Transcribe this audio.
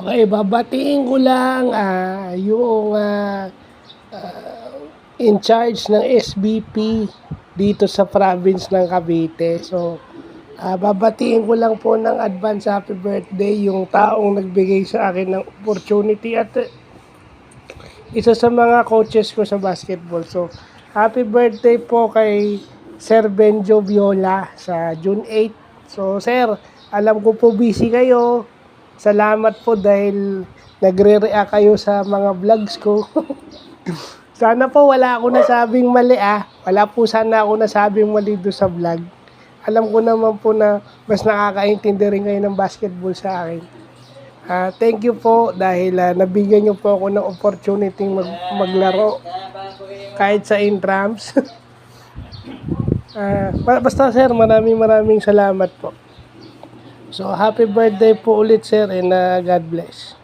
Okay, babatiin ko lang yung in charge ng SBP dito sa province ng Cavite. So, babatiin ko lang po ng advance happy birthday yung taong nagbigay sa akin ng opportunity at isa sa mga coaches ko sa basketball. So, happy birthday po kay Sir Benjo Viola sa June 8. So, sir, alam ko po busy kayo. Salamat po dahil nagre-react kayo sa mga vlogs ko. Sana po wala ako nasabing mali Wala po sana ako nasabing mali doon sa vlog. Alam ko naman po na mas nakakaintindi rin kayo ng basketball sa akin. Thank you po dahil nabigyan niyo po ako ng opportunity maglaro kahit sa intrams. Basta sir, maraming salamat po. So happy birthday po ulit sir and God bless.